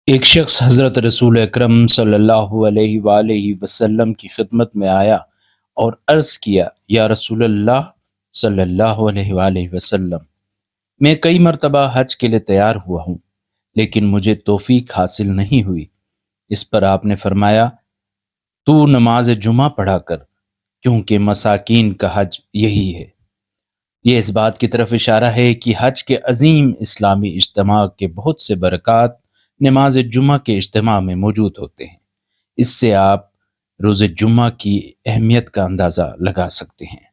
ایک شخص حضرت رسول اکرم صلی اللہ علیہ وآلہ وسلم کی خدمت میں آیا اور عرض کیا، یا رسول اللہ صلی اللہ علیہ وآلہ وسلم، میں کئی مرتبہ حج کے لیے تیار ہوا ہوں لیکن مجھے توفیق حاصل نہیں ہوئی۔ اس پر آپ نے فرمایا، تو نماز جمعہ پڑھا کر، کیونکہ مساکین کا حج یہی ہے۔ یہ اس بات کی طرف اشارہ ہے کہ حج کے عظیم اسلامی اجتماع کے بہت سے برکات نماز جمعہ کے اجتماع میں موجود ہوتے ہیں۔ اس سے آپ روز جمعہ کی اہمیت کا اندازہ لگا سکتے ہیں۔